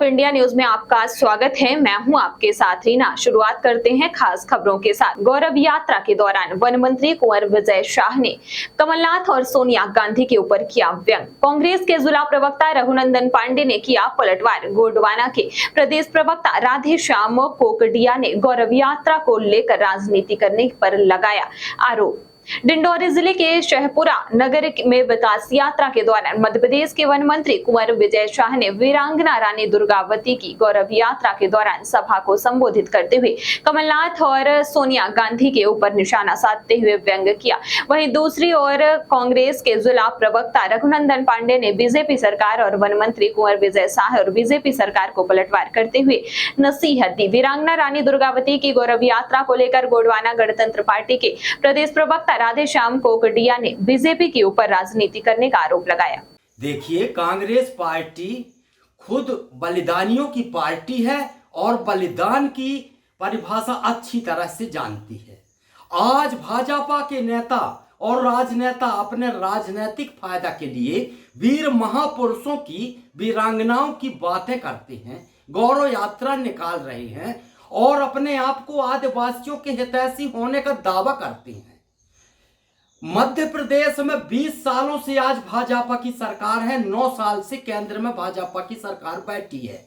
India news में आपका स्वागत है। मैं हूं आपके साथ रीना। शुरुआत करते हैं खास खबरों के साथ। गौरव यात्रा के दौरान वन मंत्री कुंवर विजय शाह ने कमलनाथ और सोनिया गांधी के ऊपर किया व्यंग। कांग्रेस के जिला प्रवक्ता रघुनंदन पांडे ने किया पलटवार। गोंडवाना के प्रदेश प्रवक्ता राधे श्याम कोकडिया ने गौरव यात्रा को लेकर राजनीति करने पर लगाया आरोप। डिंडौरी जिले के शहपुरा नगर में विकास यात्रा के दौरान मध्य प्रदेश के वन मंत्री कुंवर विजय शाह ने वीरांगना रानी दुर्गावती की गौरव यात्रा के दौरान सभा को संबोधित करते हुए कमलनाथ और सोनिया गांधी के ऊपर निशाना साधते हुए व्यंग किया। वहीं दूसरी ओर कांग्रेस के जिला प्रवक्ता रघुनंदन पांडे ने बीजेपी सरकार और वन मंत्री कुंवर विजय शाह और बीजेपी सरकार को पलटवार करते हुए नसीहत दी। वीरांगना रानी दुर्गावती की गौरव यात्रा को लेकर गोंडवाना गणतंत्र पार्टी के प्रदेश प्रवक्ता राधे श्याम कोकडिया ने बीजेपी के ऊपर राजनीति करने का आरोप लगाया। देखिए, कांग्रेस पार्टी खुद बलिदानियों की पार्टी है और बलिदान की परिभाषा अच्छी तरह से जानती है। आज भाजपा के नेता और राजनेता अपने राजनीतिक फायदा के लिए वीर महापुरुषों की वीरांगनाओं की बातें करते हैं, गौरव यात्रा निकाल रहे हैं और अपने आप को आदिवासियों के हितैषी होने का दावा करते हैं। मध्य प्रदेश में 20 सालों से आज भाजपा की सरकार है, 9 साल से केंद्र में भाजपा की सरकार बैठी है।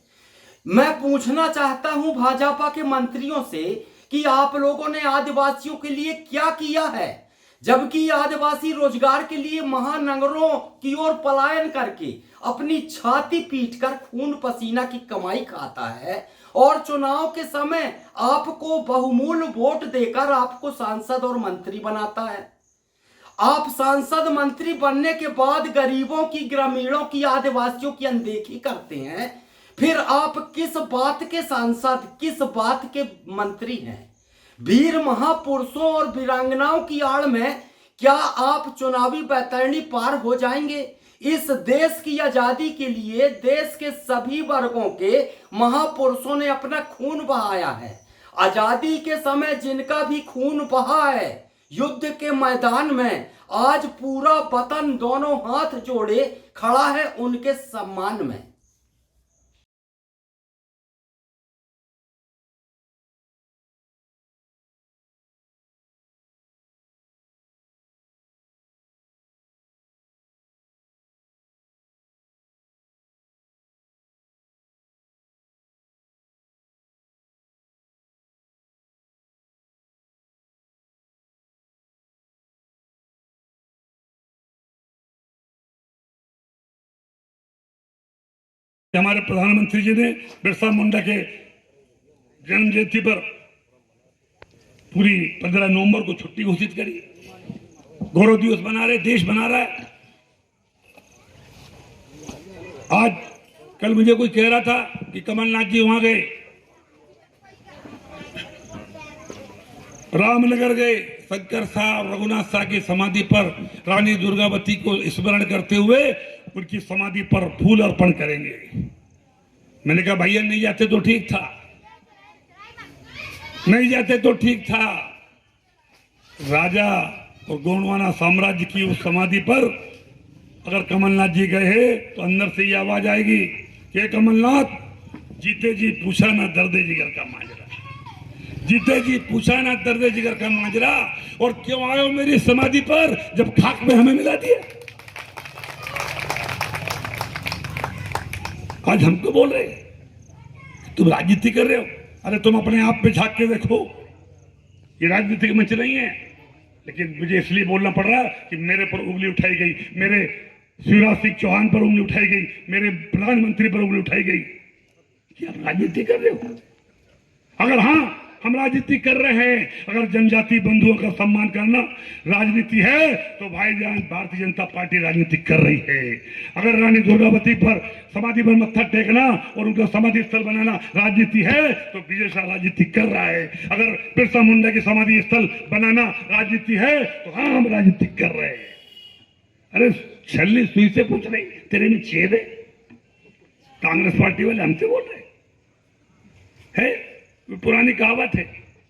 मैं पूछना चाहता हूं भाजपा के मंत्रियों से कि आप लोगों ने आदिवासियों के लिए क्या किया है, जबकि आदिवासी रोजगार के लिए महानगरों की ओर पलायन करके अपनी छाती पीटकर खून पसीना की कमाई खाता है और चुनाव के समय आपको बहुमूल्य वोट देकर आपको सांसद और मंत्री बनाता है। आप सांसद मंत्री बनने के बाद गरीबों की, ग्रामीणों की, आदिवासियों की अनदेखी करते हैं। फिर आप किस बात के सांसद, किस बात के मंत्री हैं? वीर महापुरुषों और वीरांगनाओं की आड़ में क्या आप चुनावी बैतरणी पार हो जाएंगे? इस देश की आजादी के लिए देश के सभी वर्गों के महापुरुषों ने अपना खून बहाया है। आजादी के समय जिनका भी खून बहा है, युद्ध के मैदान में आज पूरा वतन दोनों हाथ जोड़े खड़ा है उनके सम्मान में। हमारे प्रधानमंत्री जी ने बिरसा मुंडा के जन्म जयंती पर पूरी 15 नवंबर को छुट्टी घोषित करी। गौरव दिवस बना रहे, देश बना रहा है। आज कल मुझे कोई कह रहा था कि कमलनाथ जी वहां गए, रामनगर गए, शंकर शाह और रघुनाथ शाह की समाधि पर रानी दुर्गावती को स्मरण करते हुए उनकी समाधि पर फूल अर्पण करेंगे। मैंने कहा भैया नहीं जाते तो ठीक था, नहीं जाते तो ठीक था। राजा और गोंडवाना साम्राज्य की उस समाधि पर अगर कमलनाथ जी गए तो अंदर से ये आवाज आएगी कि कमलनाथ जीते जी पूछा ना दर्दे जिगर का माजरा, जीते जी पूछा ना दर्दे जिगर का माजरा, और क्यों आए हो मेरी समाधि पर जब खाक में हमें मिला दिया। आज हमको बोल रहे तुम राजनीति कर रहे हो। अरे तुम अपने आप पे झांक के देखो, ये राजनीतिक मंच नहीं है। लेकिन मुझे इसलिए बोलना पड़ रहा कि मेरे पर उंगली उठाई गई, मेरे शिवराज सिंह चौहान पर उंगली उठाई गई, मेरे प्रधानमंत्री पर उंगली उठाई गई कि आप राजनीति कर रहे हो। अगर हाँ हम राजनीति कर रहे हैं, अगर जनजाति बंधुओं का सम्मान करना राजनीति है तो भाईजान भारतीय जनता पार्टी राजनीति कर रही है। अगर रानी दुर्गावती पर समाधि पर मत्था टेकना और उनका समाधि स्थल बनाना राजनीति है तो विजय शाह राजनीति कर रहा है। अगर बिरसा मुंडा की समाधि स्थल बनाना राजनीति है तो हाँ हम राजनीति कर रहे हैं। अरे छलनी सुई से पूछ रही तेरे में छेद है। कांग्रेस पार्टी वाले हमसे बोल रहे है, पुरानी कहावत है,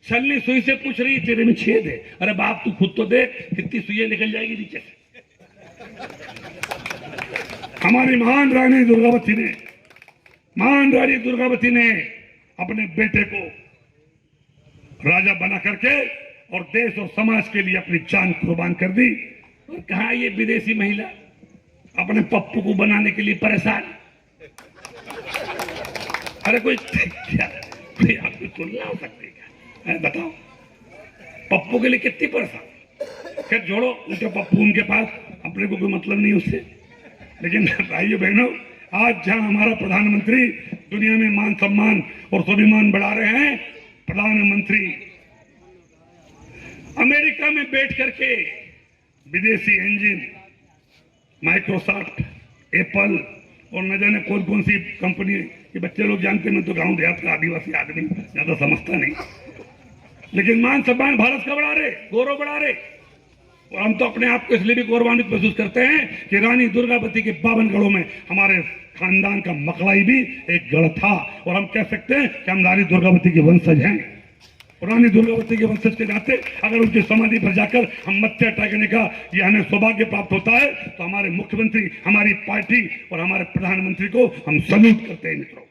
छलनी सुई से पूछ रही तेरे में छेद है। अरे बाप तू खुद तो देख कितनी सुइयां निकल जाएगी नीचे से। हमारी महान रानी दुर्गावती ने महान रानी दुर्गावती ने अपने बेटे को राजा बना करके और देश और समाज के लिए अपनी जान कुर्बान कर दी। और कहा ये विदेशी महिला अपने पप्पू को बनाने के लिए परेशान। अरे कोई क्या कोई आपकी तुलना हो सकती है क्या? बताओ पप्पू के लिए कितनी परेशान। फिर जोड़ो, उनके पप्पू उनके पास, अपने को कोई मतलब नहीं उससे। लेकिन भाइयों बहनों, आज जहां हमारा प्रधानमंत्री दुनिया में मान सम्मान और स्वाभिमान बढ़ा रहे हैं, प्रधानमंत्री अमेरिका में बैठ करके विदेशी इंजन माइक्रोसॉफ्ट, एप्पल और न जाने कौन कौन सी कंपनी के बच्चे लोग जानते हैं। मैं तो गांव देहात का आदिवासी आदमी ज्यादा समझता नहीं, लेकिन मान सम्मान भारत का बढ़ा रहे, गौरव बढ़ा रहे। और हम तो अपने आप को इसलिए भी गौरवान्वित महसूस करते हैं कि रानी दुर्गावती के 52 गढ़ों में हमारे खानदान का मकलाई भी एक गढ़ था। और हम कह सकते हैं कि हम रानी दुर्गावती के वंशज हैं। रानी दुर्गावती के वंशज के नाते अगर उनकी समाधि पर जाकर हम मत्था टेकने का ये हमें सौभाग्य प्राप्त होता है, तो हमारे मुख्यमंत्री, हमारी पार्टी और हमारे प्रधानमंत्री को हम सल्यूट करते हैं। मित्रों,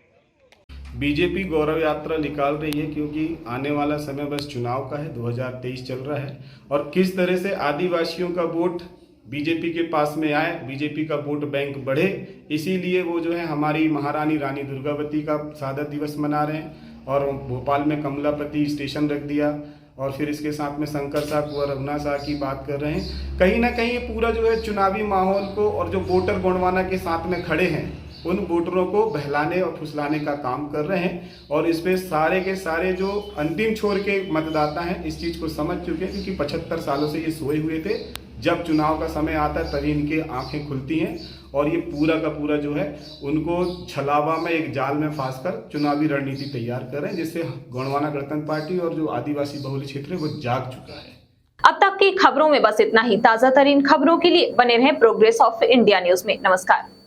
बीजेपी गौरव यात्रा निकाल रही है क्योंकि आने वाला समय बस चुनाव का है, 2023 चल रहा है। और किस तरह से आदिवासियों का वोट बीजेपी के पास में आए, बीजेपी का वोट बैंक बढ़े, इसीलिए वो जो है हमारी महारानी रानी दुर्गावती का शहादत दिवस मना रहे हैं। और भोपाल में कमलापति स्टेशन रख दिया और फिर इसके साथ में शंकर साहब व रघुनाथ साहब की बात कर रहे हैं। कहीं ना कहीं ये पूरा जो है चुनावी माहौल को, और जो वोटर गोंडवाना के साथ में खड़े हैं उन वोटरों को बहलाने और फुसलाने का काम कर रहे हैं। और इसमें सारे के सारे जो अंतिम छोर के मतदाता हैं इस चीज़ को समझ चुके हैं, क्योंकि 75 सालों से ये सोए हुए थे। जब चुनाव का समय आता है तभी इनकी आंखें खुलती हैं और ये पूरा का पूरा जो है उनको छलावा में एक जाल में फांसकर चुनावी रणनीति तैयार कर रहे हैं, जिससे गोंडवाना गणतंत्र पार्टी और जो आदिवासी बहुल क्षेत्र है वो जाग चुका है। अब तक की खबरों में बस इतना ही। ताजा तरीन खबरों के लिए बने रहें प्रोग्रेस ऑफ इंडिया न्यूज में। नमस्कार।